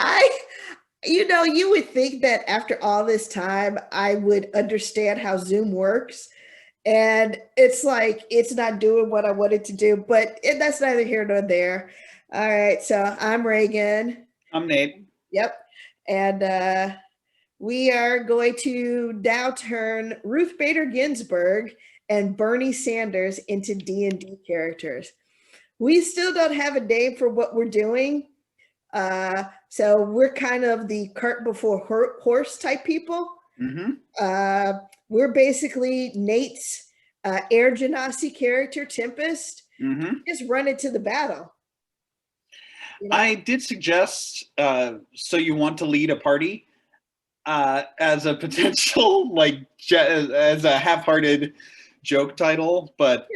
I, you would think that after all this time, I would understand how Zoom works. And it's like, it's not doing what I wanted to do, but that's neither here nor there. All right. So I'm Reagan. I'm Nate. Yep. And we are going to now turn Ruth Bader Ginsburg and Bernie Sanders into D&D characters. We still don't have a name for what we're doing. So we're kind of the cart before horse type people. Mm-hmm. We're basically Nate's air genasi character, Tempest. Mm-hmm. Just run into the battle. I did suggest, so you want to lead a party as a potential, as a half-hearted joke title, but,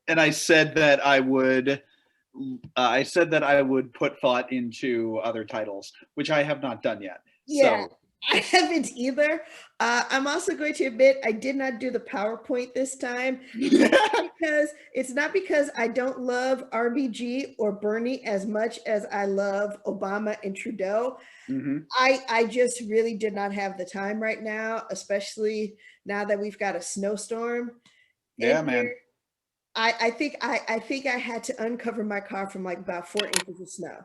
and I said that I would put thought into other titles, which I have not done yet. Yeah. So. I haven't either. I'm also going to admit I did not do the PowerPoint this time because it's not because I don't love RBG or Bernie as much as I love Obama and Trudeau. Mm-hmm. I just really did not have the time right now, especially now that we've got a snowstorm. Yeah, man. I think I had to uncover my car from like about 4 inches of snow.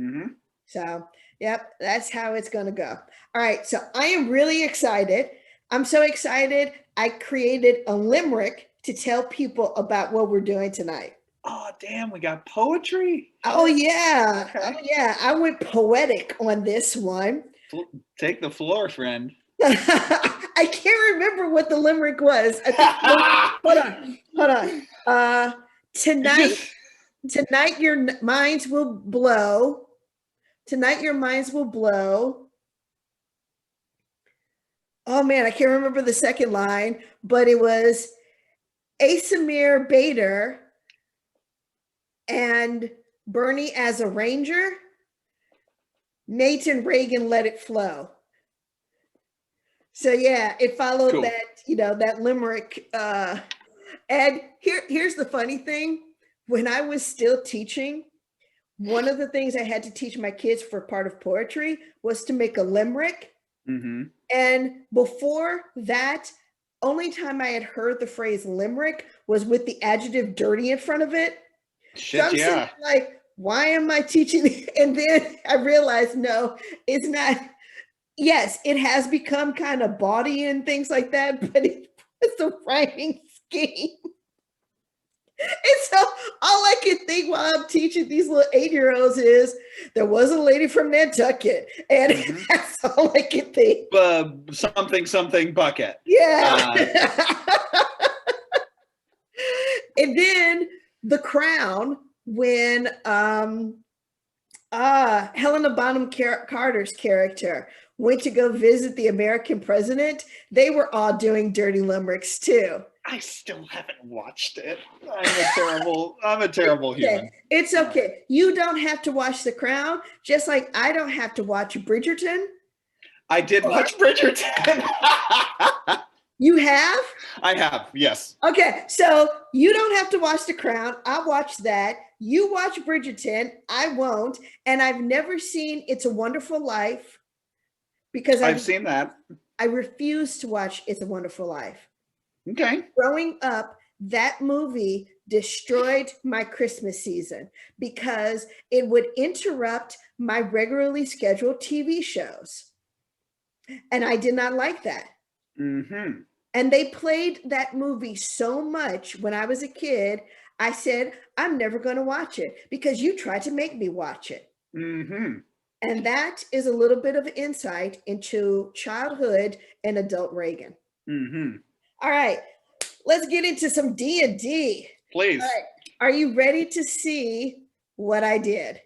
Mm-hmm. So, yep, that's how it's going to go. All right. So I am really excited. I'm so excited. I created a limerick to tell people about what we're doing tonight. Oh, damn. We got poetry. Oh, yeah. Okay. Oh, yeah. I went poetic on this one. Take the floor, friend. I can't remember what the limerick was. Hold on. Tonight your minds will blow. Tonight your minds will blow. Oh man, I can't remember the second line, but it was Aasimar Bader and Bernie as a ranger. Nate and Reagan let it flow. So yeah, it followed cool. that limerick. And here's the funny thing. When I was still teaching, one of the things I had to teach my kids for part of poetry was to make a limerick. Mm-hmm. And before that, only time I had heard the phrase limerick was with the adjective dirty in front of it. Shit, so I'm yeah. like, why am I teaching? And then I realized, no, it's not. Yes, it has become kind of bawdy and things like that, but it's a rhyming scheme. And so all I can think while I'm teaching these little 8-year-olds is there was a lady from Nantucket, and that's all I can think. Something bucket. Yeah. And then The Crown, when Helena Bonham Carter's character went to go visit the American president, they were all doing dirty limericks too. I still haven't watched it. I'm a terrible human. It's okay. You don't have to watch The Crown, just like I don't have to watch Bridgerton. I did watch Bridgerton. You have? I have, yes. Okay, so you don't have to watch The Crown. I'll watch that. You watch Bridgerton. I won't. And I've never seen It's a Wonderful Life because I've seen that. I refuse to watch It's a Wonderful Life. Okay. Growing up, that movie destroyed my Christmas season because it would interrupt my regularly scheduled TV shows. And I did not like that. Mm-hmm. And they played that movie so much when I was a kid, I said, I'm never going to watch it because you tried to make me watch it. Mm-hmm. And that is a little bit of insight into childhood and adult Reagan. Mm-hmm. All right, let's get into some D&D. Please. All right. Are you ready to see what I did?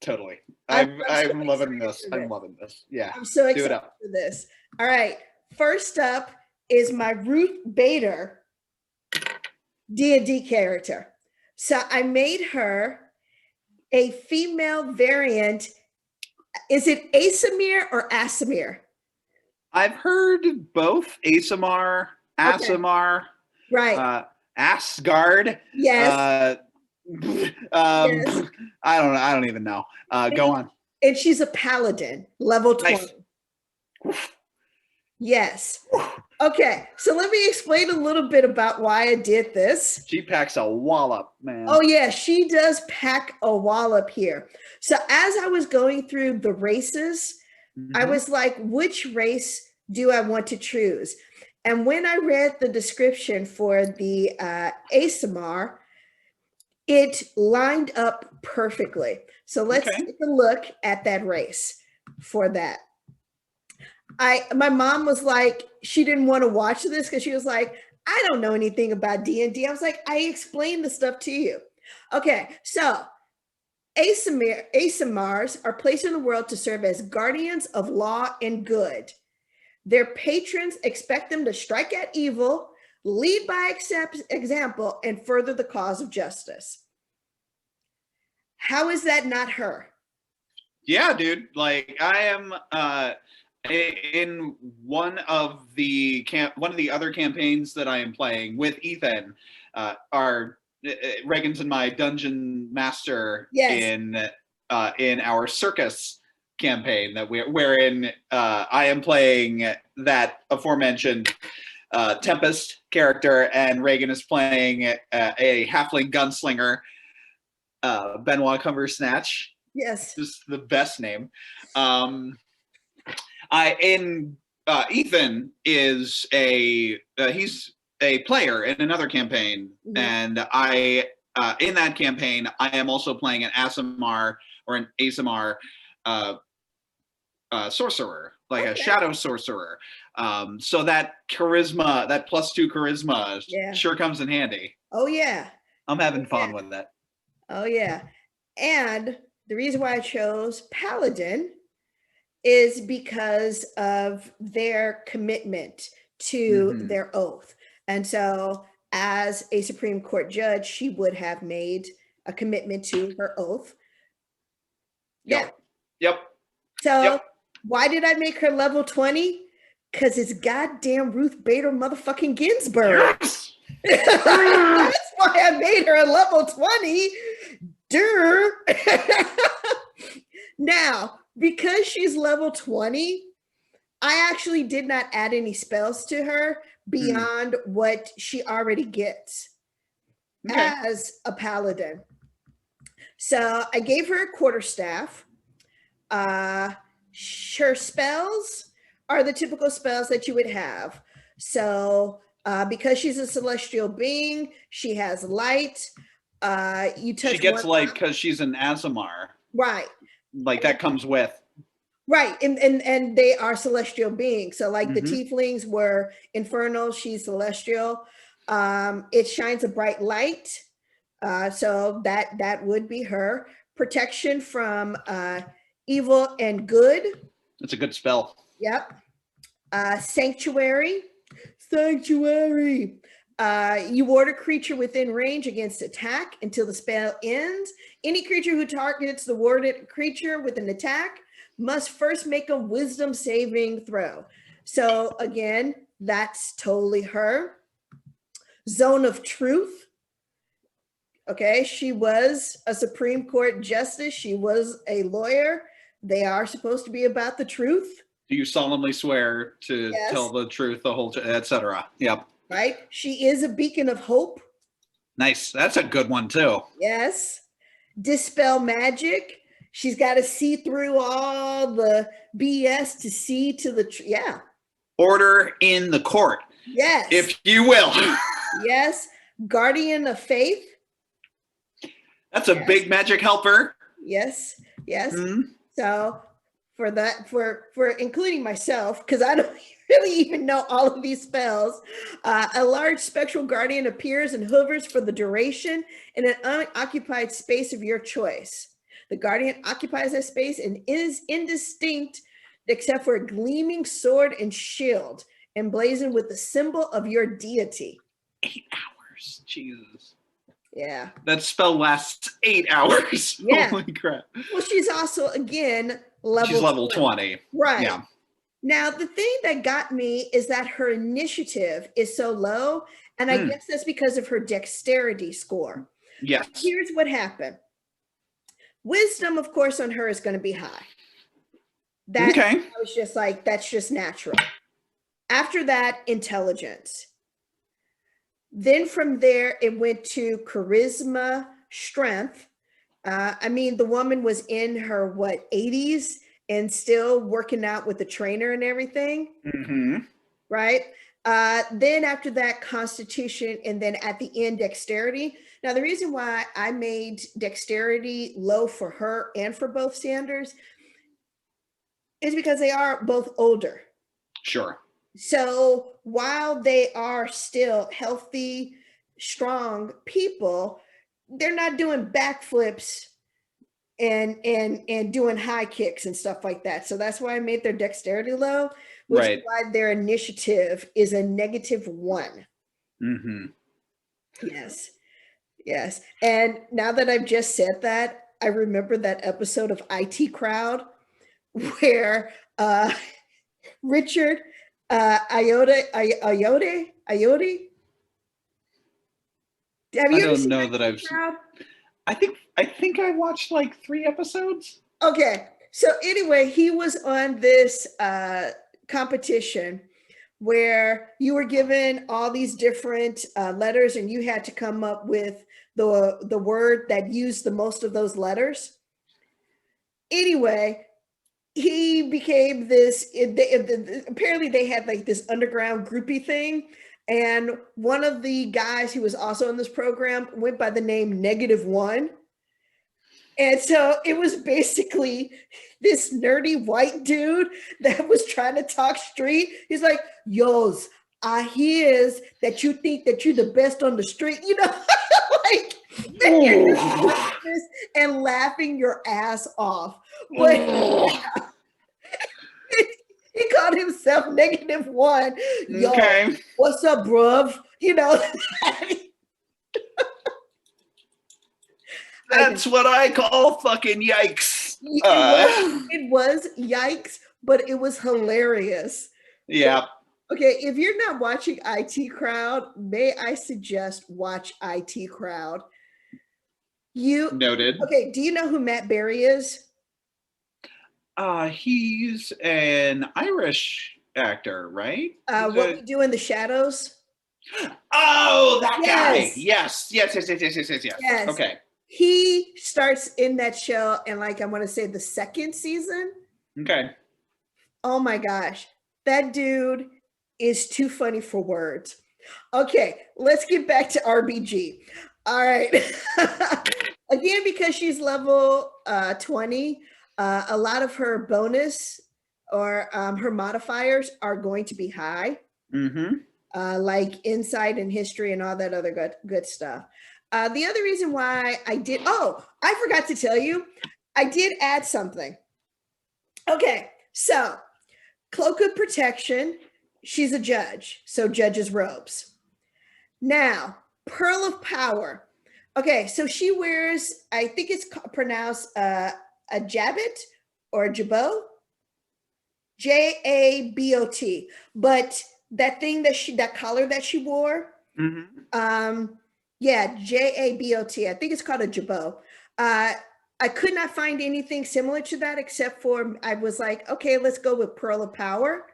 Totally. I'm loving this. I'm loving this. Yeah. I'm so excited for this. All right. First up is my Ruth Bader D&D character. So I made her a female variant. Is it Aasimar or Aasimar? I've heard both. Aasimar, right? Asgard. Yes. Yes. I don't even know. Go on. And she's a paladin, level 20. Nice. Yes. Okay, so let me explain a little bit about why I did this. She packs a wallop, man. Oh yeah, she does pack a wallop here. So as I was going through the races, I was like, which race do I want to choose? And when I read the description for the Aasimar, it lined up perfectly. So let's take a look at that race for that. My mom was like, she didn't want to watch this because she was like, I don't know anything about D&D. I was like, I explained the stuff to you. Okay, so Aasimars are placed in the world to serve as guardians of law and good. Their patrons expect them to strike at evil, lead by example, and further the cause of justice. How is that not her? Yeah, dude. Like I am in one of the other campaigns that I am playing with Ethan. Reagan's and my dungeon master in our circus campaign wherein I am playing that aforementioned Tempest character, and Reagan is playing a halfling gunslinger, Benoit Cumbersnatch. Yes, just the best name. Ethan is he's a player in another campaign, and in that campaign I am also playing an Aasimar sorcerer, like a shadow sorcerer. So that charisma, that +2 charisma, sure comes in handy. Oh yeah, I'm having fun with that. Oh yeah, and the reason why I chose Paladin is because of their commitment to their oath. And so as a Supreme Court judge, she would have made a commitment to her oath. Yep. So why did I make her level 20? Because it's goddamn Ruth Bader motherfucking Ginsburg. Yes! That's why I made her a level 20. Durr. Now, because she's level 20, I actually did not add any spells to her beyond what she already gets as a paladin. So I gave her a quarterstaff. Her spells are the typical spells that you would have. So because she's a celestial being, she has light. You touch. She gets light because she's an Aasimar. Right. Like that comes with. Right, and they are celestial beings. So like the tieflings were infernal, she's celestial. It shines a bright light. So that would be her. Protection from evil and good. That's a good spell. Yep. Sanctuary. You ward a creature within range against attack until the spell ends. Any creature who targets the warded creature with an attack must first make a wisdom saving throw. So again, that's totally her. Zone of truth. Okay, she was a Supreme Court justice. She was a lawyer. They are supposed to be about the truth. Do you solemnly swear to tell the truth, the whole, etc.? Yep. Right. She is a beacon of hope. Nice. That's a good one too. Yes. Dispel magic. She's got to see through all the BS to see to the Order in the court. Yes. If you will. Yes. Guardian of faith. That's a big magic helper. Yes. So for that, for including myself, because I don't really even know all of these spells, a large spectral guardian appears and hovers for the duration in an unoccupied space of your choice. The guardian occupies that space and is indistinct except for a gleaming sword and shield emblazoned with the symbol of your deity. 8 hours. Jesus. Yeah. That spell lasts 8 hours. Yeah. Holy crap. Well, she's also, again, she's level 20. Right. Yeah. Now, the thing that got me is that her initiative is so low, and I guess that's because of her dexterity score. Yes. Here's what happened. Wisdom, of course, on her is going to be high. That Okay. was just like, that's just natural. After that, intelligence. Then from there, it went to charisma, strength. I mean, the woman was in her, 80s and still working out with the trainer and everything. Mm-hmm. Right? Then after that, constitution, and then at the end, dexterity. Now, the reason why I made dexterity low for her and for both Sanders is because they are both older. Sure. So while they are still healthy, strong people, they're not doing backflips and doing high kicks and stuff like that. So that's why I made their dexterity low, which is why their initiative is a -1. Mm-hmm. Yes. Yes. And now that I've just said that, I remember that episode of IT Crowd where Richard Ayoade. Have you ever seen IT Crowd? I think I watched like 3 episodes. Okay. So anyway, he was on this competition where you were given all these different letters and you had to come up with the word that used the most of those letters. Anyway, he became this, apparently they had like this underground groupie thing. And one of the guys who was also in this program went by the name -1. And so it was basically this nerdy white dude that was trying to talk street. He's like, "Yos, I hears that you think that you're the best on the street," like and laughing your ass off. But he called himself -1. Yo, okay. What's up, bruv? That's what I call fucking yikes. It was yikes, but it was hilarious. Yeah. Okay, if you're not watching IT Crowd, may I suggest watch IT Crowd. Noted. Okay, do you know who Matt Berry is? He's an Irish actor, right? What We Do in the Shadows? Oh, that guy. Yes. Okay. He starts in that show in like, I want to say the 2nd season. Okay. Oh my gosh. That dude is too funny for words. Okay, let's get back to RBG. All right. Again, because she's level 20, a lot of her bonus or her modifiers are going to be high. Mm-hmm. Like insight and history and all that other good stuff. The other reason why I forgot to tell you, I did add something. Okay, so cloak of protection, she's a judge, so judge's robes. Now, pearl of power. Okay, so she wears, I think it's pronounced a jabot or a jabot, Jabot. But that thing that collar that she wore, yeah, Jabot. I think it's called a jabot. I could not find anything similar to that except for I was like, okay, let's go with pearl of power.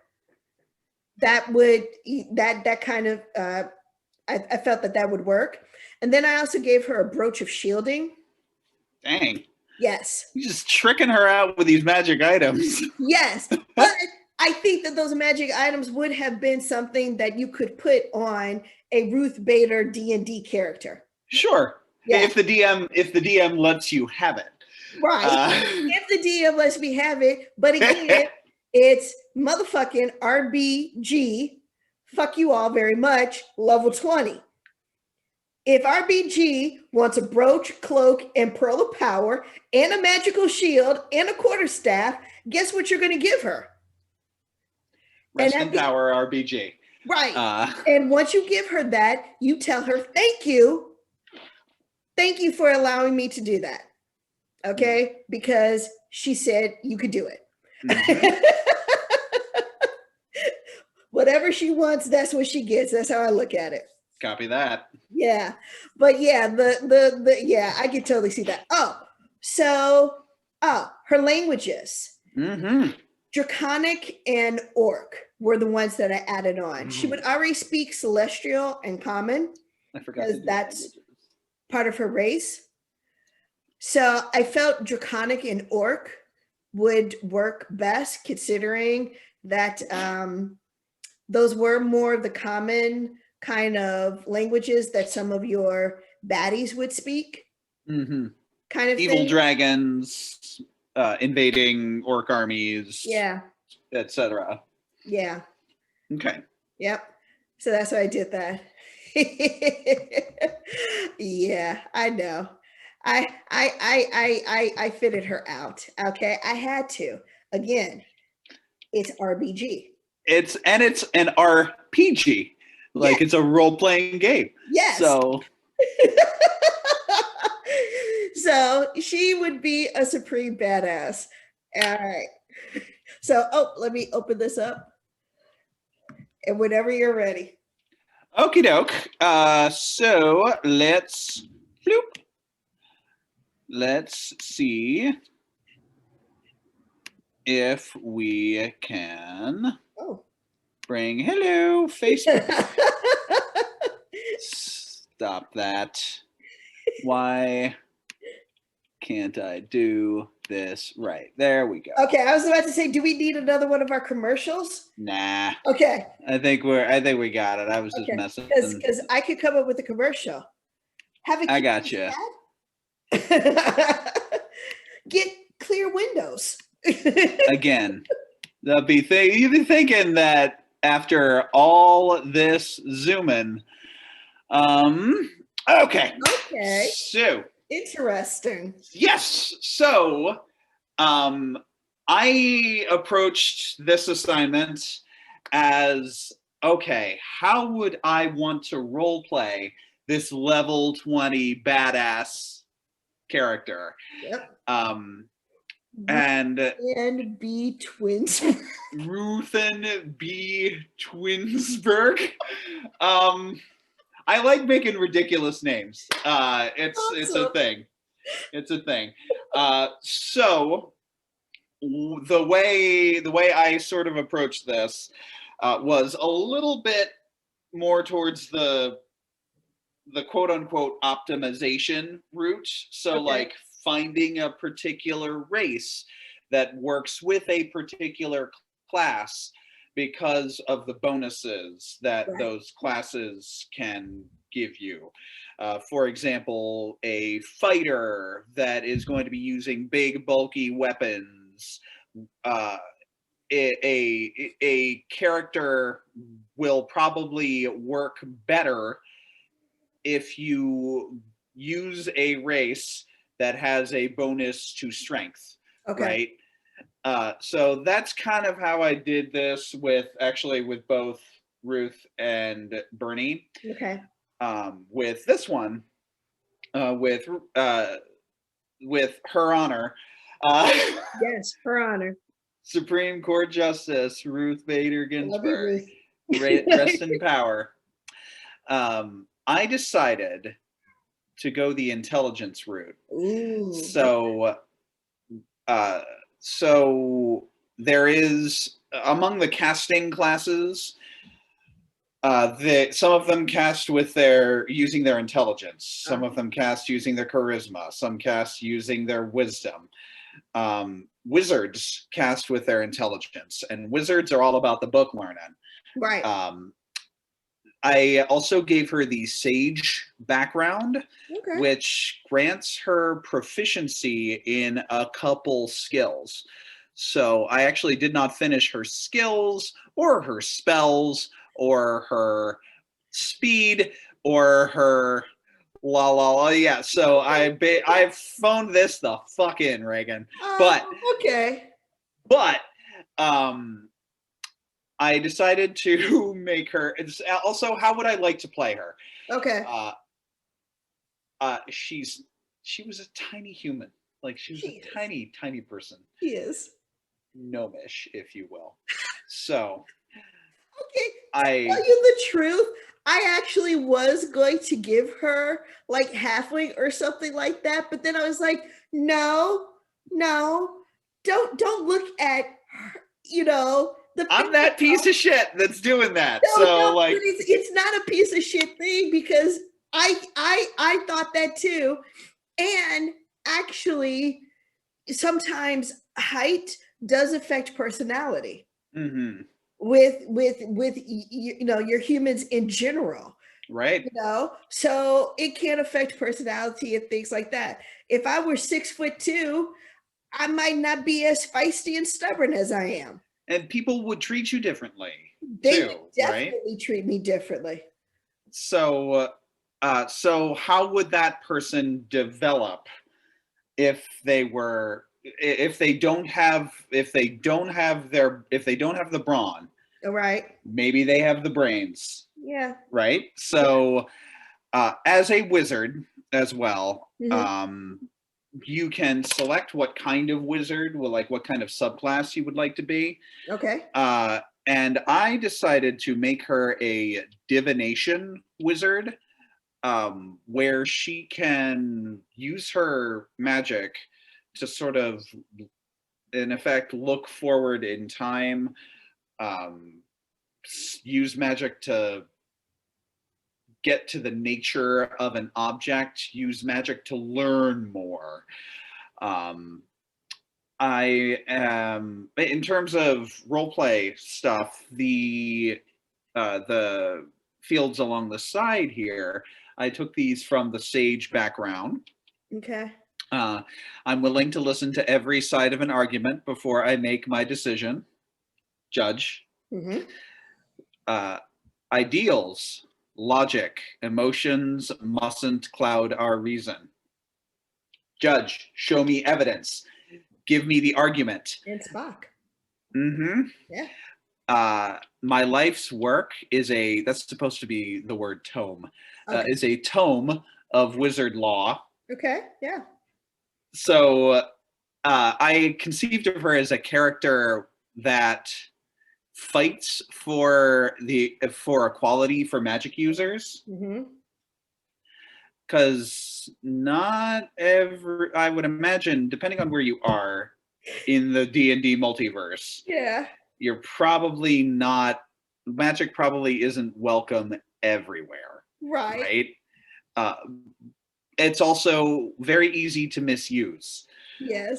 That kind of I felt that would work. And then I also gave her a brooch of shielding. Dang. Yes. You're just tricking her out with these magic items. Yes. But I think that those magic items would have been something that you could put on a Ruth Bader DnD character. Sure. Yeah. If the DM lets you have it. Right. If the DM lets me have it. But again, it's motherfucking RBG. Fuck you all very much. Level 20. If RBG wants a brooch, cloak, and pearl of power, and a magical shield, and a quarterstaff, guess what you're going to give her? Rest in power, RBG. Right. And once you give her that, you tell her, thank you. Thank you for allowing me to do that. Okay? Because she said you could do it. Mm-hmm. Whatever she wants, that's what she gets. That's how I look at it. Copy that. Yeah, but yeah, the yeah, I could totally see that. Her languages, Mm-hmm. Draconic and Orc were the ones that I added on. She would already speak Celestial and Common I forgot to because do that's languages. part of her race. So I felt Draconic and Orc would work best, considering that those were more of the common kind of languages that some of your baddies would speak, Mm-hmm. kind of Evil thing. dragons invading orc armies, Yeah, etc. yeah, Okay. yep. So that's why I did that. Yeah, I know. I fitted her out. Okay, I had to. Again, it's RBG. It's an RPG. Like Yes, it's a role-playing game. yes. So So she would be a supreme badass. All right. So, let me open this up. And whenever you're ready. okie doke. So let's see if we can Oh. bring hello Facebook. Stop that. Why can't I do this right? There we go. Okay, I was about to say, do we need another one of our commercials? Nah. Okay. I think we got it. I was just Okay. messing. Because I could come up with a commercial. Have a I got you. Get clear windows. Again, you'd be thinking that after all this zooming. Okay. Okay. So Interesting. yes. So I approached this assignment as okay, how would I want to role play this level 20 badass character? Yep. And B. Twins. Ruthen B. Twinsburg. I like making ridiculous names. It's a thing. It's a thing. So the way I sort of approached this was a little bit more towards the quote unquote optimization route. So Okay. like finding a particular race that works with a particular class because of the bonuses that Right. those classes can give you. For example, a fighter that is going to be using big, bulky weapons. A character will probably work better if you use a race that has a bonus to strength, Okay. right? So that's kind of how I did this with both Ruth and Bernie. Okay. With this one, with Her Honor, Yes, her honor. Supreme Court Justice Ruth Bader Love you, Ginsburg, Ruth. rest in power. I decided to go the intelligence route. Ooh. So, so there is among the casting classes. Some of them cast with using their intelligence. Some of them cast using their charisma. Some cast using their wisdom. Wizards cast with their intelligence, and wizards are all about the book learning. Right. I also gave her the sage background, Okay. which grants her proficiency in a couple skills. So I actually did not finish her skills or her spells or her speed or her la la la. Yeah, so I phoned this the fuck in, Reagan. But okay. But I decided to make her. It's also, how would I like to play her? Okay. She was a tiny human. Like she was a tiny person. She is. Gnomish, if you will. So okay. I Tell you the truth, I actually was going to give her like halfling or something like that, but then I was like, no, don't look at her, I'm that piece of shit that's doing that. No, So like, but it's not a piece of shit thing, because I thought that too. And actually, sometimes height does affect personality mm-hmm. with your humans in general. Right. So it can affect personality and things like that. If I were 6'2", I might not be as feisty and stubborn as I am. And people would treat you differently They too, would definitely right? treat me differently. So, so how would that person develop if they don't have the brawn? All right. Maybe they have the brains. Yeah. Right. So, as a wizard as well, you can select what kind of wizard, what kind of subclass you would like to be. Okay. And I decided to make her a divination wizard, where she can use her magic to sort of, in effect, look forward in time, use magic to get to the nature of an object, use magic to learn more. I am, in terms of roleplay stuff, the fields along the side here, I took these from the Sage background. Okay. I'm willing to listen to every side of an argument before I make my decision. Judge. Ideals, logic, emotions mustn't cloud our reason. Judge, show me evidence. Give me the argument. And Spock. Yeah. My life's work is that's supposed to be the word tome, is a tome of wizard law. Okay, yeah. So I conceived of her as a character that fights for equality for magic users. Because I would imagine, depending on where you are in the D&D multiverse, you're probably not, magic probably isn't welcome everywhere. Right? It's also very easy to misuse. Yes.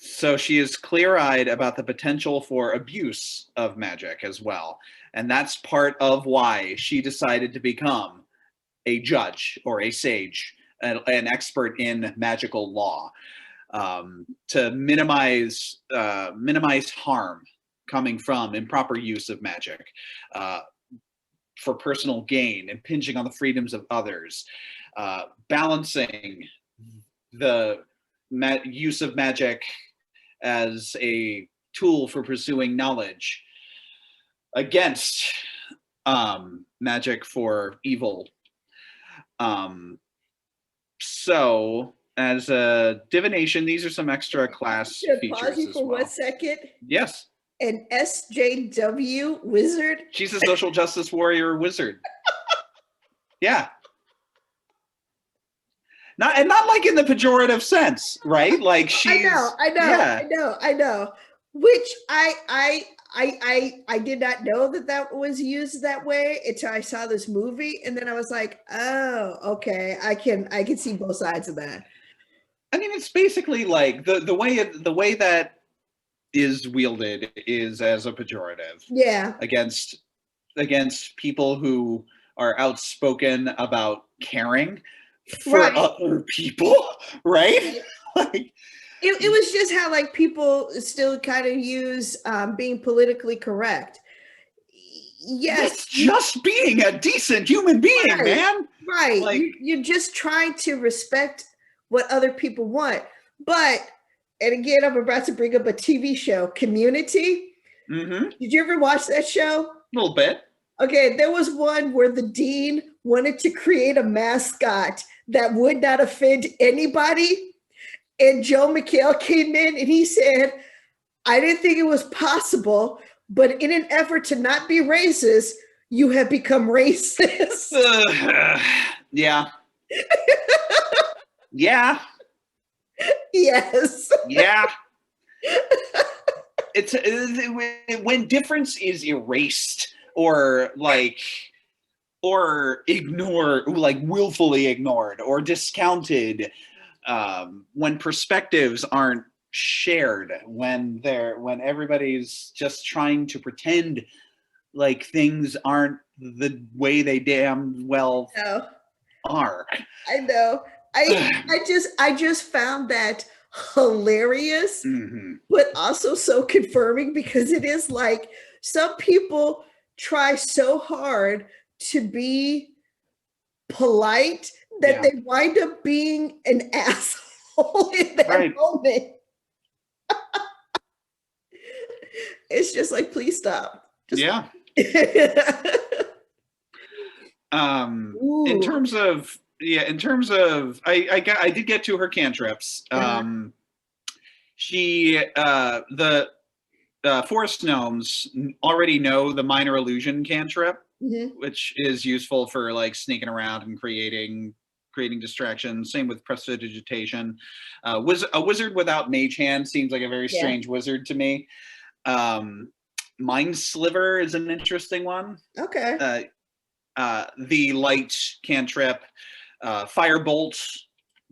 So she is clear-eyed about the potential for abuse of magic as well. And that's part of why she decided to become a judge or a sage, an expert in magical law, to minimize harm coming from improper use of magic, for personal gain, impinging on the freedoms of others, balancing the use of magic as a tool for pursuing knowledge against magic for evil. So as a divination, these are some extra class features pause you as for well. 1 second. Yes. An SJW wizard? She's a social justice warrior wizard. Yeah. Not like in the pejorative sense, right? Like she's. I know. Which I did not know that was used that way until I saw this movie, and then I was like, oh, okay, I can see both sides of that. I mean, it's basically like the way that is wielded is as a pejorative. Yeah. Against people who are outspoken about caring for other people, right? Like, it was just how like people still kind of use being politically correct. Yes, it's just being a decent human being, man. Right. Like, you're just trying to respect what other people want. But, and again, I'm about to bring up a TV show, Community. Did you ever watch that show? A little bit. Okay, there was one where the dean wanted to create a mascot that would not offend anybody. And Joe McHale came in and he said, I didn't think it was possible, but in an effort to not be racist, you have become racist. Yeah. Yeah. Yes. Yeah. It's when difference is erased or willfully ignored or discounted, when perspectives aren't shared, when everybody's just trying to pretend like things aren't the way they damn well are. I know. I just found that hilarious, but also so confirming, because it is like some people try so hard to be polite that they wind up being an asshole in that moment. It's just like, please stop. Just in terms of I did get to her cantrips. She the forest gnomes already know the minor illusion cantrip, which is useful for like sneaking around and creating distractions. Same with prestidigitation. A wizard without mage hand seems like a very strange wizard to me. Mind Sliver is an interesting one. Okay. The light cantrip, Firebolt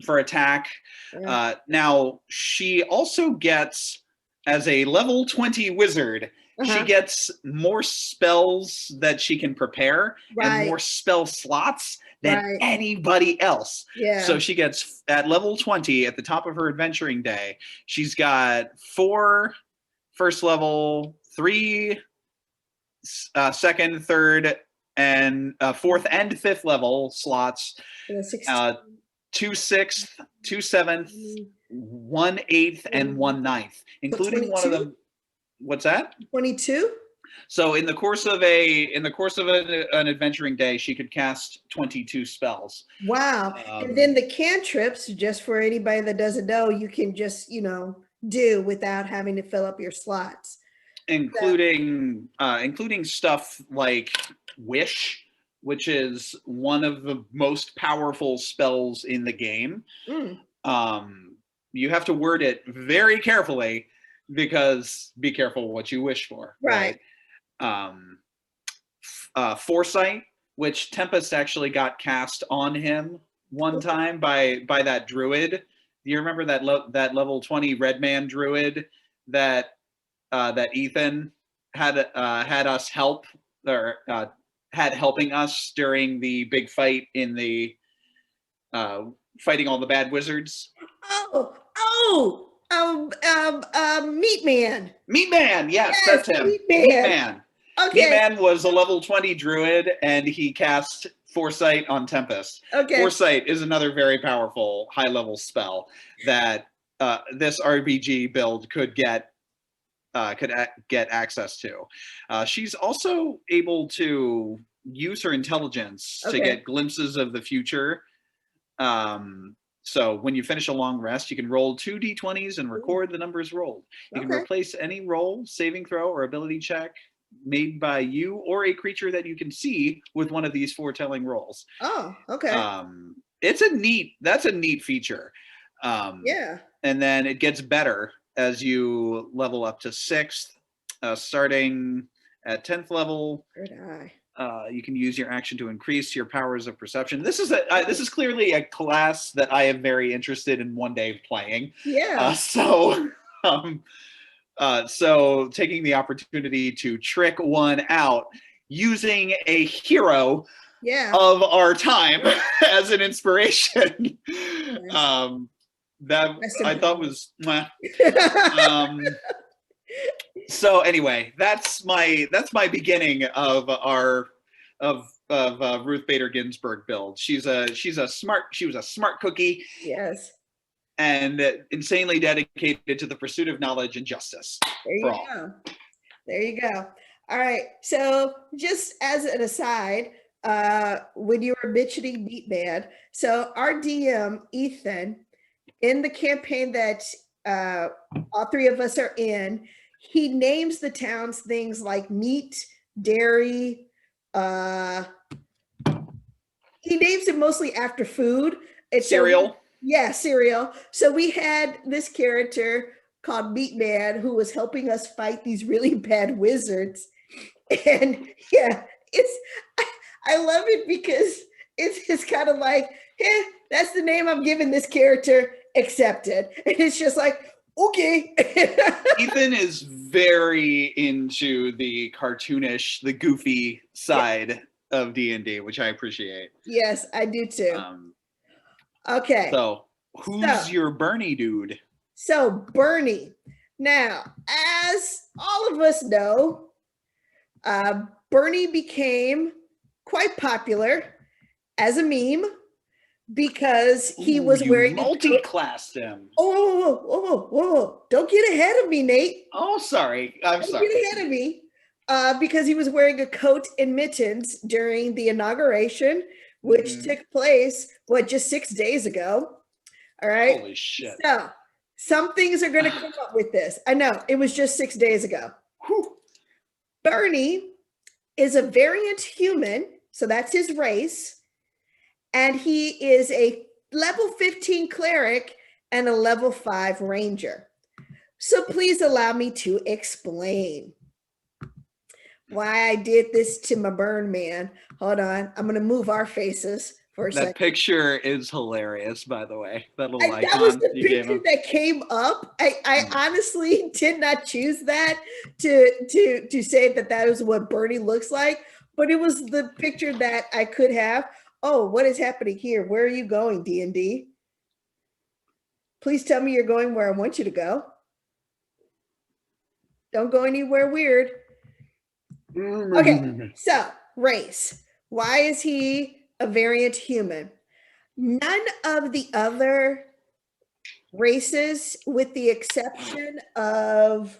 for attack. Now, she also gets, as a level 20 wizard, she gets more spells that she can prepare and more spell slots than anybody else. So she gets, at level 20, at the top of her adventuring day, she's got 4 first level, 3 second, third, and 4th and 5th level slots, 2 6th, 2 7th, 1 8th, and 1 9th, including one of them. What's that? 22. So in the course of an adventuring day, she could cast 22 spells. Wow. And then the cantrips, just for anybody that doesn't know, you can just, do without having to fill up your slots. Including stuff like Wish, which is one of the most powerful spells in the game. You have to word it very carefully, because be careful what you wish for. Right. Foresight, which Tempest actually got cast on him one time by that druid. Do you remember that level 20 red man druid that Ethan had us help, or had helping us during the big fight in the fighting all the bad wizards? Meat Man. Meat Man, yes, that's him. Meat Man. Okay. Meat Man was a level 20 druid, and he cast Foresight on Tempest. Foresight is another very powerful high-level spell that this RBG build could get access to. She's also able to use her intelligence to get glimpses of the future. So when you finish a long rest, you can roll 2 d20s and record the numbers rolled. You can replace any roll, saving throw, or ability check made by you or a creature that you can see with one of these foretelling rolls. That's a neat feature. And then it gets better as you level up to 6th, starting at 10th level. You can use your action to increase your powers of perception. This is clearly a class that I am very interested in one day playing. So taking the opportunity to trick one out using a hero of our time as an inspiration. That I thought was so anyway, that's my beginning of Ruth Bader Ginsburg build. She was a smart cookie. Yes. And insanely dedicated to the pursuit of knowledge and justice. There you go. All right. So just as an aside, when you were mentioning Meat Man, so our DM, Ethan, in the campaign that all 3 of us are in, he names the towns things like meat, dairy, Uh, he names it mostly after food. Cereal. Yeah, cereal. So we had this character called Meat Man who was helping us fight these really bad wizards. And yeah, I love it because it's kind of like, that's the name I'm giving this character, accepted. And it's just like, okay. Ethan is very into the cartoonish, the goofy side of D&D, which I appreciate. Yes, I do too. Okay. So who's your Bernie dude? So Bernie. Now, as all of us know, Bernie became quite popular as a meme because he was wearing multi-classed him. Oh, don't get ahead of me, Nate. Oh, sorry. I'm sorry. Don't get ahead of me. Because he was wearing a coat and mittens during the inauguration, which took place, just 6 days ago. All right. Holy shit. So some things are going to come up with this. I know it was just 6 days ago. Whew. Bernie is a variant human, so that's his race, and he is a level 15 cleric and a level 5 ranger. So please allow me to explain why I did this to my burn man. Hold on, I'm gonna move our faces for a second. That picture is hilarious, by the way. That little icon. That was the picture that came up. I honestly did not choose that to say that is what Bernie looks like, but it was the picture that I could have. Oh, what is happening here? Where are you going, D&D? Please tell me you're going where I want you to go. Don't go anywhere weird. Okay, so race. Why is he a variant human? None of the other races, with the exception of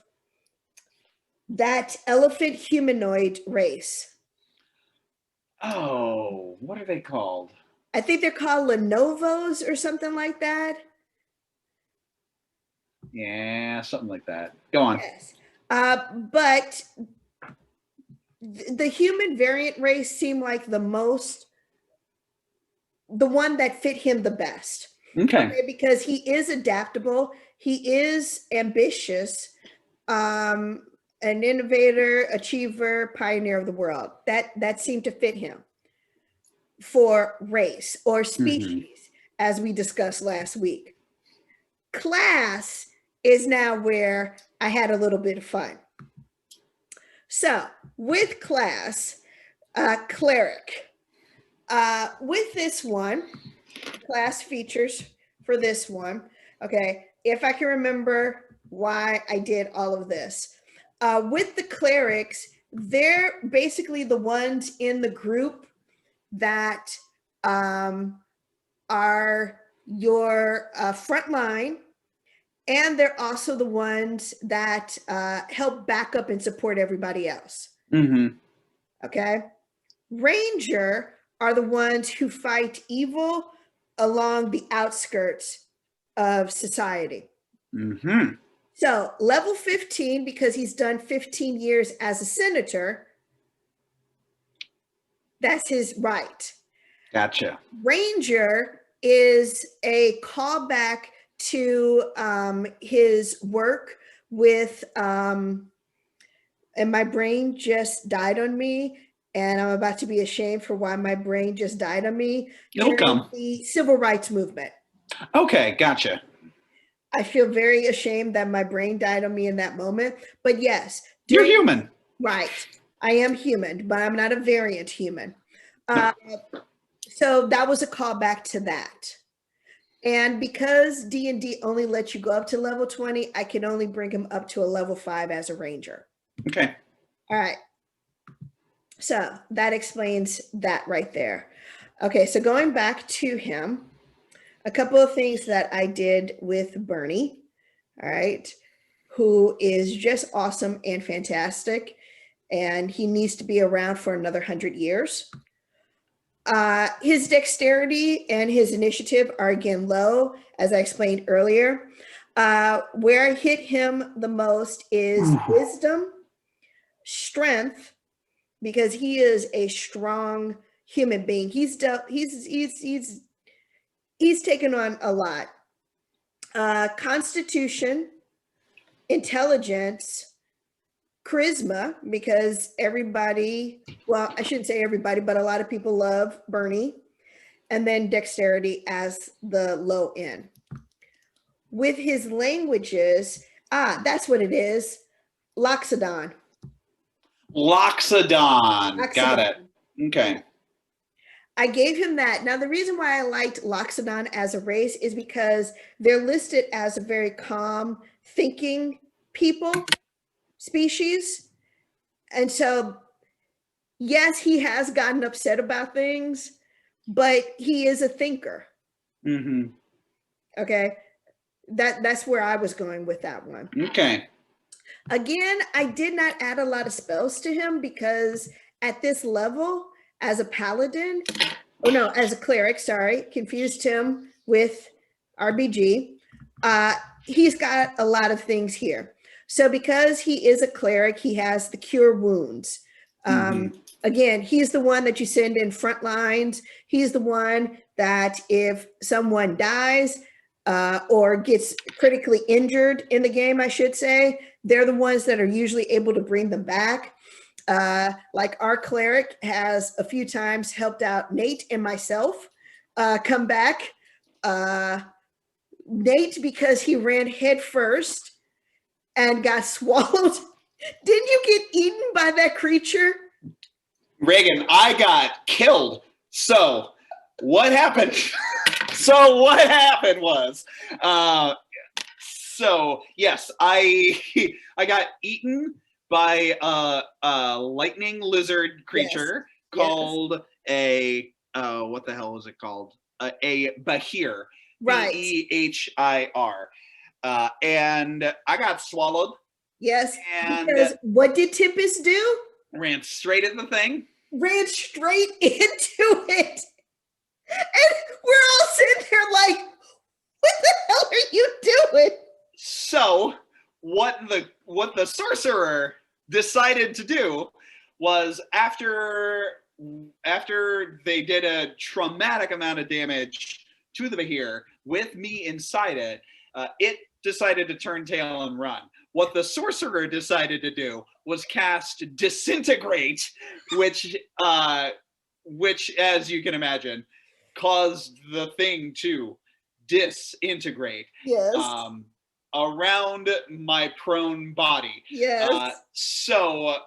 that elephant humanoid race. Oh, what are they called? I think they're called Lenovo's or something like that. Yeah, something like that. Go on. Yes. But the human variant race seemed like the one that fit him the best. Okay. Because he is adaptable, he is ambitious, an innovator, achiever, pioneer of the world. That seemed to fit him for race or species, as we discussed last week. Class is now where I had a little bit of fun. So with class, cleric. With this one, class features for this one. Okay, if I can remember why I did all of this. With the clerics, they're basically the ones in the group that are your front line, and they're also the ones that help back up and support everybody else. Okay, ranger are the ones who fight evil along the outskirts of society. So level 15, because he's done 15 years as a senator, that's his right. Gotcha. Ranger is a callback to his work with, and my brain just died on me, and I'm about to be ashamed for why my brain just died on me. It'll come. The civil rights movement. Okay, gotcha. I feel very ashamed that my brain died on me in that moment. But yes. You're human. Right. I am human, but I'm not a variant human. So that was a callback to that. And because D&D only lets you go up to level 20, I can only bring him up to a level 5 as a ranger. Okay. All right. So that explains that right there. Okay, so going back to him, a couple of things that I did with Bernie, all right, who is just awesome and fantastic, and he needs to be around for another 100 years. His dexterity and his initiative are again low, as I explained earlier. Where I hit him the most is wisdom, strength, because he is a strong human being. He's taken on a lot. Constitution, intelligence, charisma, because everybody, well, I shouldn't say everybody, but a lot of people love Bernie, and then dexterity as the low end. With his languages, that's what it is, Loxodon. Loxodon. Got it. Okay. I gave him that. Now, the reason why I liked Loxodon as a race is because they're listed as a very calm, thinking people, species. And so, yes, he has gotten upset about things, but he is a thinker. Mm-hmm. Okay. That's where I was going with that one. Okay. Again, I did not add a lot of spells to him because at this level, as a paladin, as a cleric, sorry, confused him with RBG. He's got a lot of things here. So because he is a cleric, he has the cure wounds. Again, he's the one that you send in front lines. He's the one that if someone dies, or gets critically injured in the game, I should say, they're the ones that are usually able to bring them back. Like our cleric has a few times helped out Nate and myself come back. Nate, because he ran head first and got swallowed. Didn't you get eaten by that creature? Reagan, I got killed. So what happened? So what happened was, yes, I got eaten by a lightning lizard creature called a what the hell was it called? A Behir, right? Behir, and I got swallowed. Yes. And because what did Tempest do? Ran straight at the thing. Ran straight into it. And we're all sitting there like, what the hell are you doing? So what the sorcerer decided to do was after they did a traumatic amount of damage to the Behir with me inside it, it decided to turn tail and run. What the sorcerer decided to do was cast Disintegrate, which as you can imagine, caused the thing to disintegrate around my prone body. So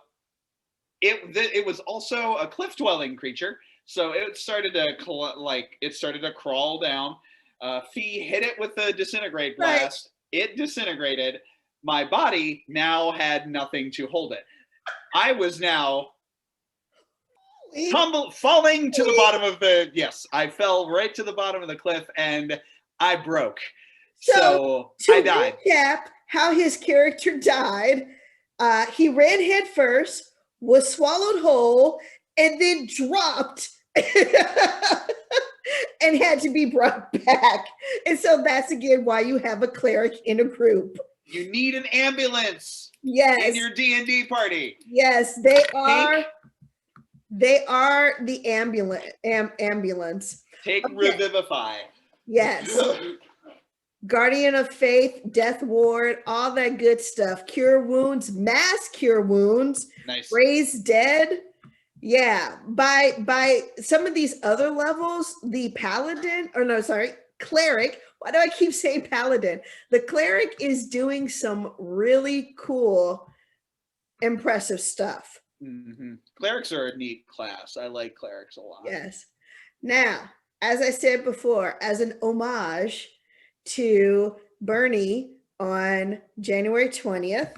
it was also a cliff dwelling creature. So it started to crawl down. Fee hit it with the disintegrate blast. It disintegrated. My body now had nothing to hold it. I was now falling to the bottom of I fell right to the bottom of the cliff and I broke. So I died. To recap how his character died, he ran head first, was swallowed whole, and then dropped and had to be brought back. And so that's again why you have a cleric in a group. You need an ambulance. Yes. In your DnD party. Yes, they are. They are the ambulance. Take Revivify. Yes. Guardian of Faith, Death Ward, all that good stuff. Cure wounds, mass cure wounds. Nice. Raise dead. Yeah. By some of these other levels, the paladin, cleric. Why do I keep saying paladin? The cleric is doing some really cool, impressive stuff. Mm-hmm. Clerics are a neat class. I like clerics a lot. Yes. Now, as I said before, as an homage to Bernie on January 20th,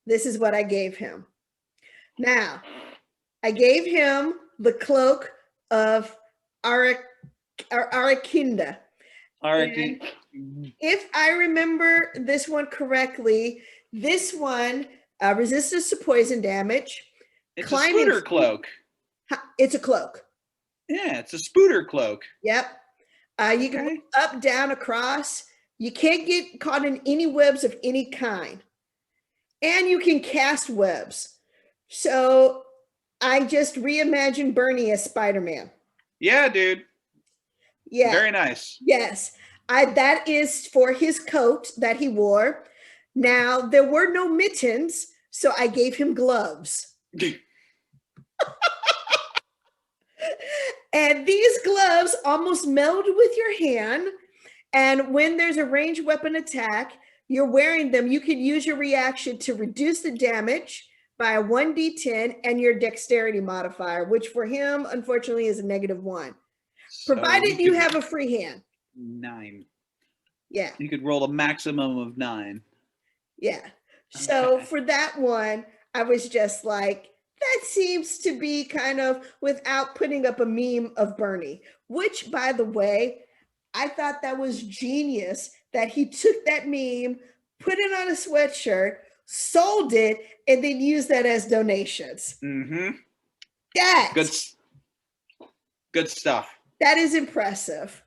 this is what I gave him. Now, I gave him the cloak of Arakinda. If I remember this one correctly, this one resistance to poison damage. It's a spooter cloak. It's a cloak. Yeah, it's a spooter cloak. Yep. You can move up, down, across. You can't get caught in any webs of any kind. And you can cast webs. So I just reimagined Bernie as Spider-Man. Yeah, dude. Yeah. Very nice. Yes. That is for his coat that he wore. Now, there were no mittens, so I gave him gloves. And these gloves almost meld with your hand. And when there's a ranged weapon attack, you're wearing them, you can use your reaction to reduce the damage by a 1d10 and your dexterity modifier, which for him, unfortunately, is a -1. So Provided you have a free hand. 9. Yeah. You could roll a maximum of 9. Yeah. So Okay. for that one, I was just like, that seems to be kind of without putting up a meme of Bernie, which, by the way, I thought that was genius that he took that meme, put it on a sweatshirt, sold it, and then used that as donations. Mm-hmm. That good stuff. That is impressive.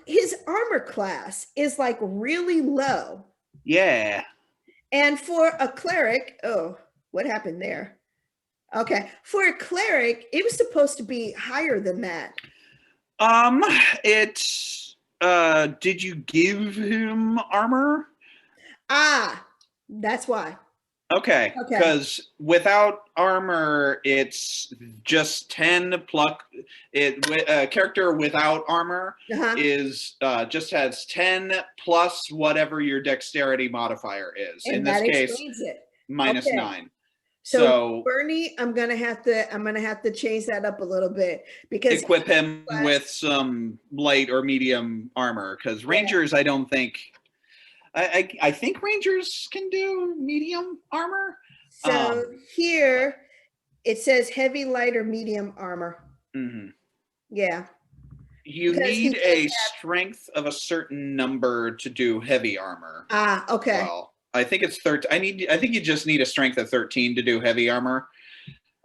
His armor class is like really low. Yeah. And for a cleric, oh, what happened there? Okay, for a cleric, it was supposed to be higher than that. It's did you give him armor? Ah, that's why. Okay, because without armor, it's just 10 pluck. A character without armor is just has 10 plus whatever your dexterity modifier is. And in this case, -9. So Bernie, I'm gonna have to change that up a little bit because equip him with some light or medium armor. Because Rangers, I don't think. I think Rangers can do medium armor. So here it says heavy, light, or medium armor. Mm-hmm. Yeah. You need a strength of a certain number to do heavy armor. Ah, okay. Well, I think it's 13. I think you just need a strength of 13 to do heavy armor.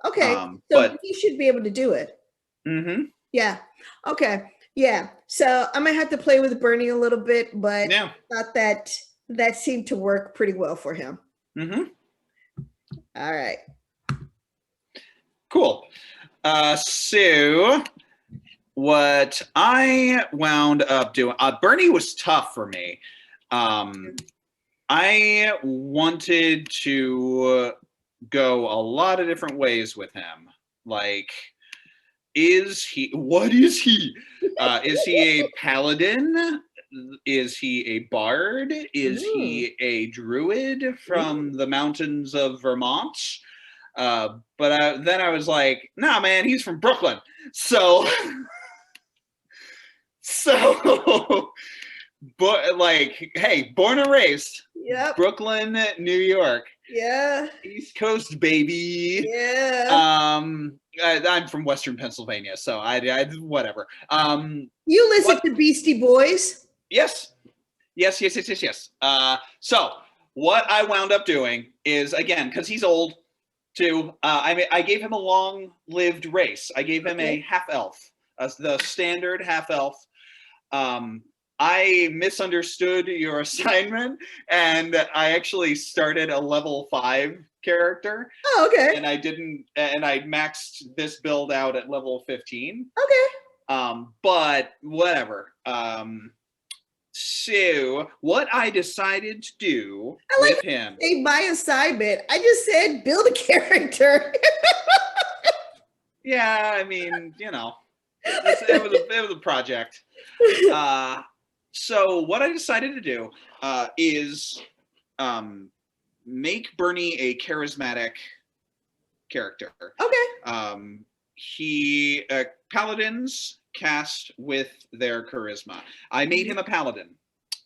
Okay. So he should be able to do it. Mm-hmm. Yeah. Okay. Yeah. So I might have to play with Bernie a little bit, but I thought that seemed to work pretty well for him. Mm-hmm. All right. Cool. So what I wound up doing, Bernie was tough for me. I wanted to go a lot of different ways with him. Like, what is he? Is he a paladin? Is he a bard? Is he a druid from the mountains of Vermont? But then I was like, nah, man, he's from Brooklyn. So, but like, hey, born and raised. Yep. Brooklyn, New York. Yeah. East Coast, baby. Yeah. I'm from Western Pennsylvania, so I whatever. You listen to Beastie Boys? Yes. So what I wound up doing is, again, because he's old too, I gave him a long-lived race. I gave him a half-elf, the standard half-elf. I misunderstood your assignment, and I actually started a level 5 character. Oh, okay. And I maxed this build out at level 15. Okay. But whatever. So what I decided to do with him. My assignment. I just said build a character. Yeah, I mean, you know, it was a project. So what I decided to do is make Bernie a charismatic character. Okay. Paladins cast with their charisma. I made him a paladin.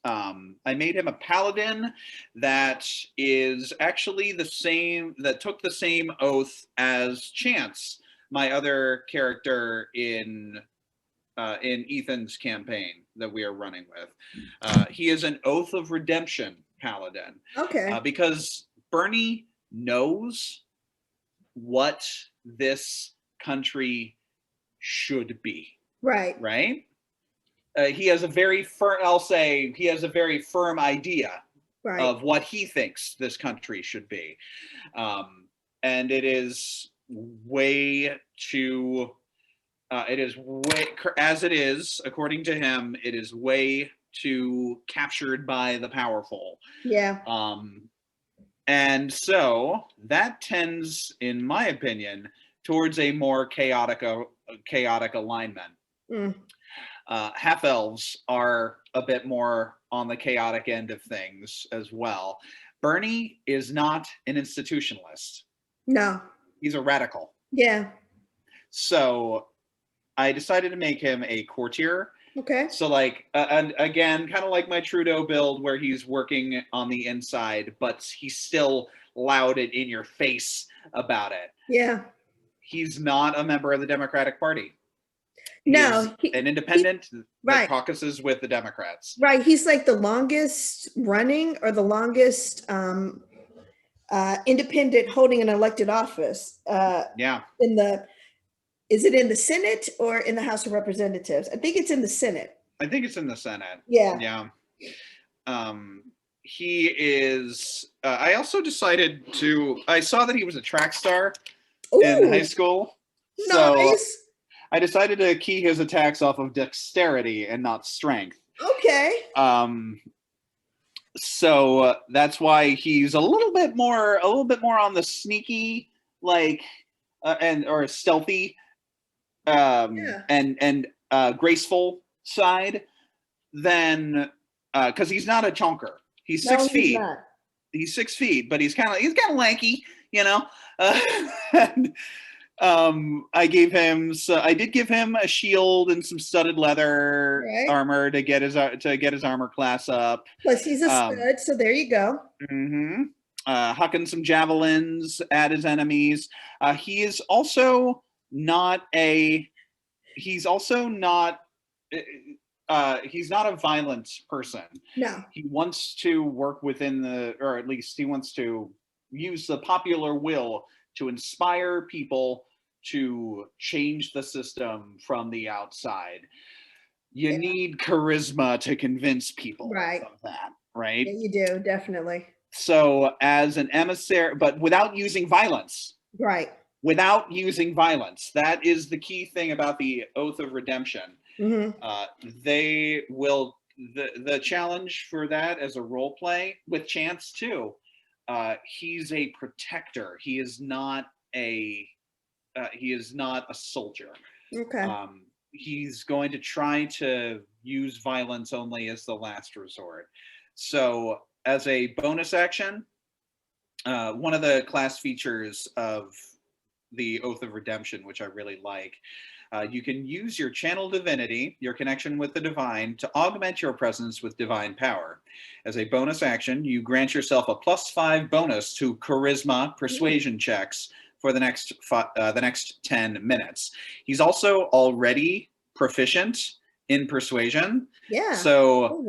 I made him a paladin that is actually that took the same oath as Chance, my other character in Ethan's campaign that we are running with. He is an Oath of Redemption paladin. Okay. Because Bernie knows what this country should be. Right. Right? He has a very firm, he has a very firm idea of what he thinks this country should be. And it is way too. It is way, as it is, according to him, it is way too captured by the powerful. Yeah. And so that tends, in my opinion, towards a more chaotic alignment. Half elves are a bit more on the chaotic end of things as well. Bernie is not an institutionalist. No. He's a radical. Yeah. So I decided to make him a courtier. Okay. So like, and again, kind of like my Trudeau build where he's working on the inside, but he's still loud and in your face about it. Yeah. He's not a member of the Democratic Party. No, an independent right. that caucuses with the Democrats. Right. He's like the longest running or the longest independent holding an elected office. Yeah. Is it in the Senate or in the House of Representatives? I think it's in the Senate. I think it's in the Senate. Yeah. Yeah. He is, I also decided to, I saw that he was a track star in high school. Nice. So I decided to key his attacks off of dexterity and not strength. Okay. So that's why he's a little bit more on the sneaky, like, or stealthy, and graceful side than, because he's not a chunker. He's 6 feet. He's 6 feet, but he's kind of lanky, you know. And, I did give him a shield and some studded leather armor to get his armor class up. Plus he's a stud, so there you go. Hucking some javelins at his enemies. He's also not a violent person. No. He wants to work within or at least he wants to use the popular will to inspire people to change the system from the outside. You need charisma to convince people of that, right? Yeah, you do, definitely. So as an emissary, but without using violence. Right. Without using violence. That is the key thing about the Oath of Redemption. They will, the challenge for that as a role play with Chance too, he's a protector. He is not a soldier. Okay. He's going to try to use violence only as the last resort. So as a bonus action, one of the class features of the Oath of Redemption, which I really like, you can use your channel divinity, your connection with the divine, to augment your presence with divine power. As a bonus action, you grant yourself a +5 bonus to charisma persuasion checks for the next 10 minutes. He's also already proficient in persuasion. Yeah. So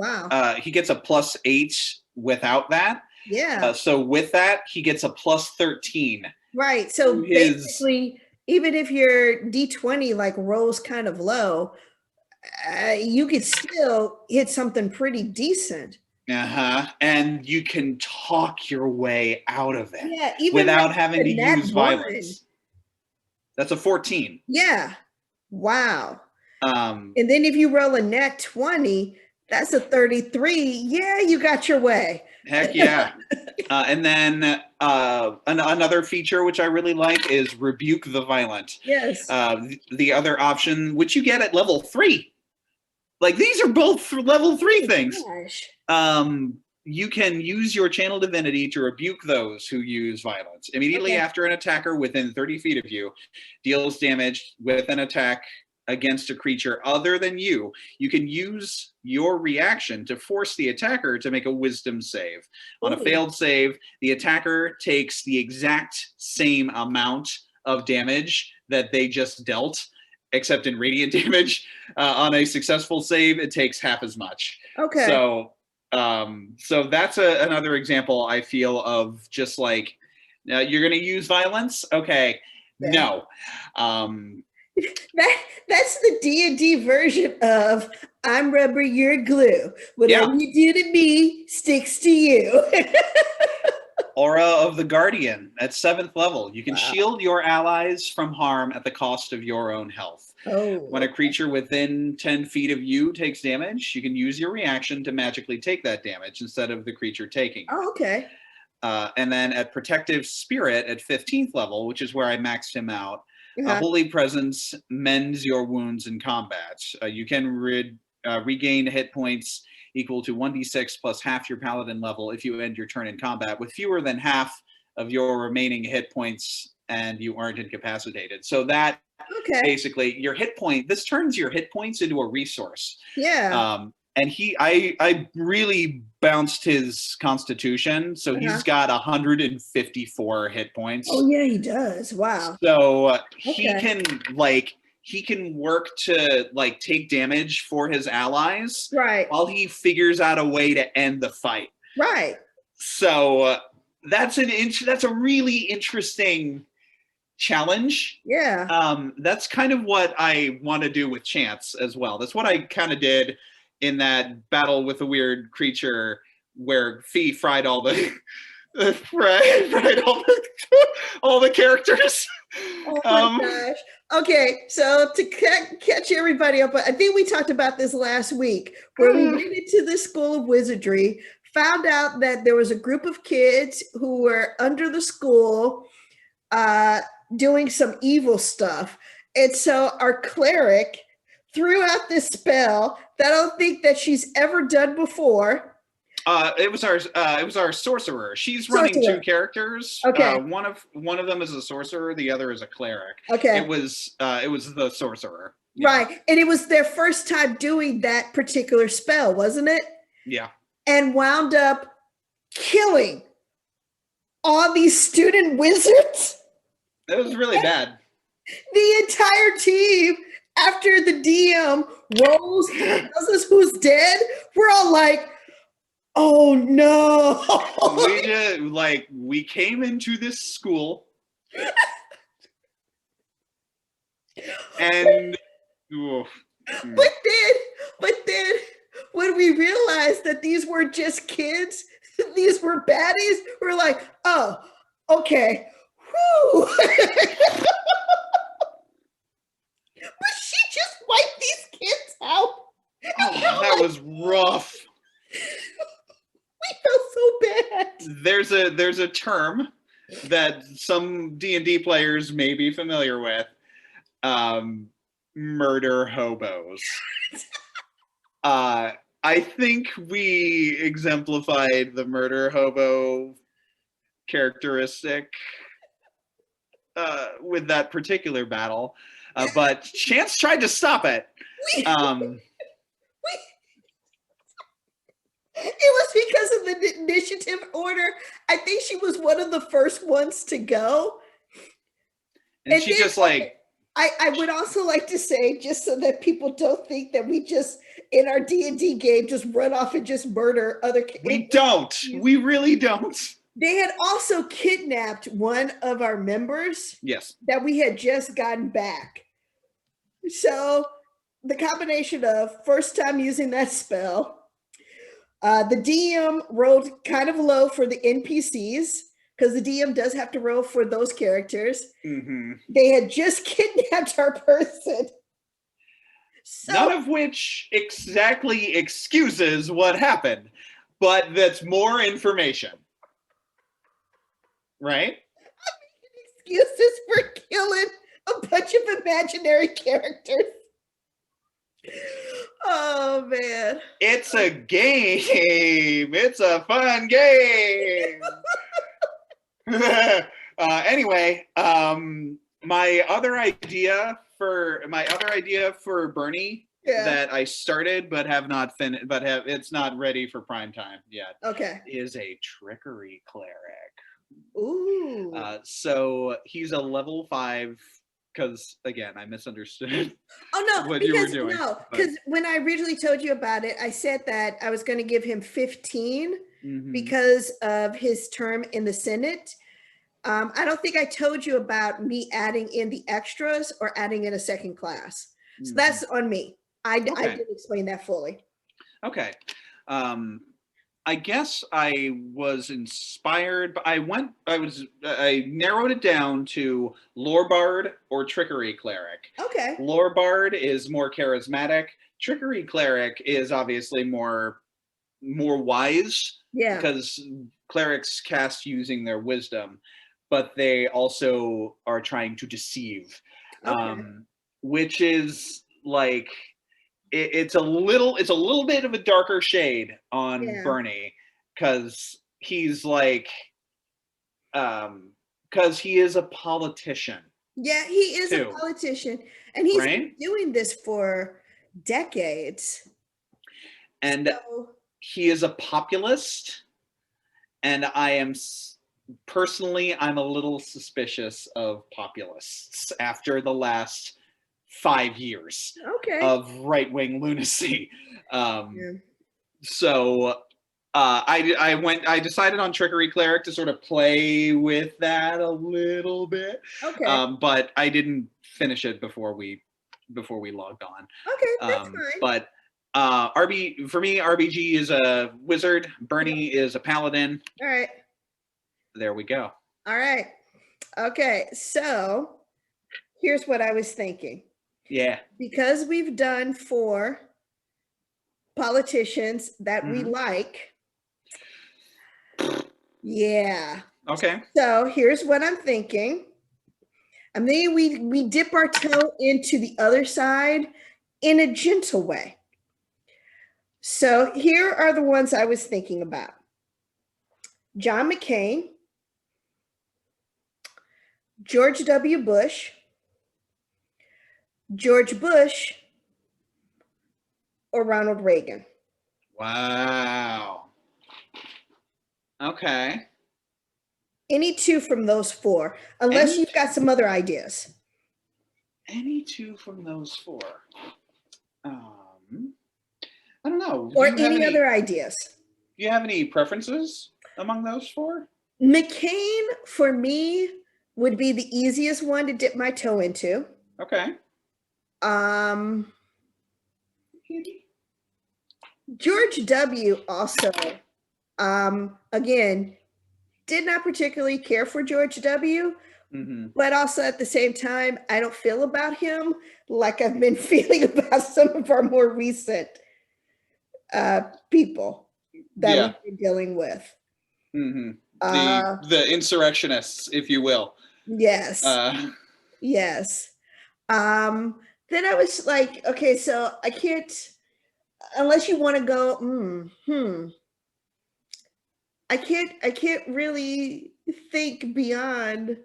he gets a +8 without that. Yeah. So with that, he gets a +13. Right. So basically, even if your D20 like rolls kind of low, you could still hit something pretty decent. And you can talk your way out of it. Yeah, even without like having to use violence. That's a 14. Yeah. Wow. And then if you roll a nat 20, that's a 33. Yeah, you got your way. Heck yeah. And then another feature which I really like is Rebuke the Violent. Yes. The other option, which you get at level 3. Like these are both level 3 things. Gosh. You can use your channel divinity to rebuke those who use violence. Immediately after an attacker within 30 feet of you deals damage with an attack against a creature other than you, you can use your reaction to force the attacker to make a wisdom save. On a failed save, the attacker takes the exact same amount of damage that they just dealt, except in radiant damage. On a successful save, it takes half as much. Okay. So that's another example, I feel, of just like, you're going to use violence? Okay. Yeah. No. That's the D&D version of I'm rubber, you're glue. Whatever you do to me sticks to you. Aura of the Guardian at 7th level. You can Wow. shield your allies from harm at the cost of your own health. Oh. When a creature within 10 feet of you takes damage, you can use your reaction to magically take that damage instead of the creature taking it. Oh, okay. And then at Protective Spirit at 15th level, which is where I maxed him out, Uh-huh. Holy Presence mends your wounds in combat. You can regain hit points equal to 1d6 plus half your paladin level if you end your turn in combat with fewer than half of your remaining hit points and you aren't incapacitated. So that basically your hit point, this turns your hit points into a resource. Yeah. And I really bounced his constitution, so he's got 154 hit points. Oh yeah, he does. Wow. So he can work to like take damage for his allies, right, while he figures out a way to end the fight. Right. So that's a really interesting challenge. Yeah. That's kind of what I want to do with Chance as well. That's what I kind of did in that battle with a weird creature where Fee fried all the fried all the characters. Oh my gosh. Okay, so to catch everybody up, I think we talked about this last week, where we went into the School of Wizardry, found out that there was a group of kids who were under the school doing some evil stuff. And so our cleric threw out this spell that I don't think that she's ever done before. It was our sorcerer. She's running two characters. Okay. One of them is a sorcerer. The other is a cleric. Okay. It was the sorcerer. Right, and it was their first time doing that particular spell, wasn't it? Yeah. And wound up killing all these student wizards. It was really bad. The entire team, after the DM rolls and tells us who's dead, we're all like, oh no. We came into this school and but then when we realized that these were just kids, these were baddies, we're like, oh, okay. Whew. But she just wiped these kids out. Oh, that was rough. We felt so bad. There's a term that some D&D players may be familiar with. Murder hobos. I think we exemplified the murder hobo characteristic with that particular battle. But Chance tried to stop it. It was because of the initiative order. I think she was one of the first ones to go. And she just like... I would also like to say, just so that people don't think that we just, in our D&D game, just run off and just murder other kids. We don't. We really don't. They had also kidnapped one of our members. Yes. That we had just gotten back. So the combination of first time using that spell, the DM rolled kind of low for the NPCs, because the DM does have to roll for those characters. Mm-hmm. They had just kidnapped our person. So, none of which exactly excuses what happened, but that's more information. Right? Excuses for killing a bunch of imaginary characters. Oh, man. It's a game. It's a fun game. Anyway, my other idea for Bernie that I started but have not finished, it's not ready for prime time yet. Okay. Is a trickery cleric. Ooh. So he's a level 5. Because again, I misunderstood. Oh no, what because you were doing, because when I originally told you about it, I said that I was going to give him 15 because of his term in the Senate. I don't think I told you about me adding in the extras or adding in a second class. So that's on me. I didn't explain that fully. Okay. I guess I was inspired, but I narrowed it down to Lore Bard or Trickery Cleric. Okay. Lore Bard is more charismatic. Trickery Cleric is obviously more wise, Yeah. because clerics cast using their wisdom, but they also are trying to deceive, Okay. which is like it's a little bit of a darker shade on Yeah. Bernie, because he's like because he is a politician. Yeah, he is too, a politician, and he's been right? doing this for decades. And So, he is a populist, and I am personally, I'm a little suspicious of populists after the last 5 years okay. of right-wing lunacy. Yeah. So I decided on Trickery Cleric to sort of play with that a little bit. Okay. But I didn't finish it before we logged on. Okay, that's fine. But for me, RBG is a wizard. Bernie is a paladin. All right. There we go. All right. Okay, so here's what I was thinking. Yeah. Because we've done 4 politicians that we like. Yeah. Okay. So here's what I'm thinking. I'm thinking we dip our toe into the other side in a gentle way. So here are the ones I was thinking about. John McCain, George W. Bush, George Bush, or Ronald Reagan. Wow. Okay. Any 2 from those 4, unless you've got some other ideas. Any 2 from those 4. I don't know. Or any other ideas. Do you have any preferences among those 4? McCain, for me, would be the easiest one to dip my toe into. Okay. George W. also, again, did not particularly care for George W., but also at the same time, I don't feel about him like I've been feeling about some of our more recent people that we've been dealing with. The insurrectionists, if you will. Yes. Yes. Then I was like, okay, so I can't, unless you want to go, I can't really think beyond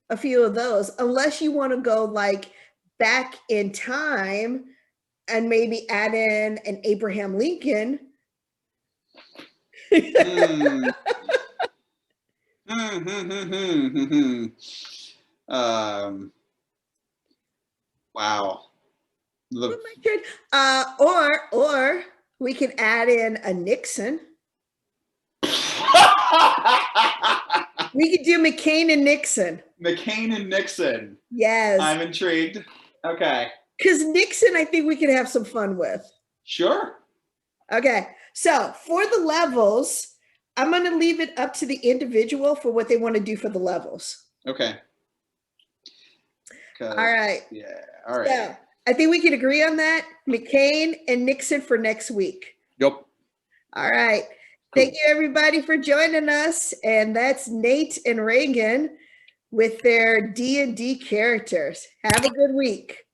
a few of those, unless you want to go like back in time and maybe add in an Abraham Lincoln. Wow. Or we can add in a Nixon. We could do McCain and Nixon. McCain and Nixon. Yes. I'm intrigued. Okay. Because Nixon, I think we could have some fun with. Sure. Okay. So for the levels, I'm going to leave it up to the individual for what they want to do for the levels. Okay. All right. Yeah. All right. So I think we can agree on that. McCain and Nixon for next week. Yep. All right. Cool. Thank you, everybody, for joining us. And that's Nate and Reagan with their D&D characters. Have a good week.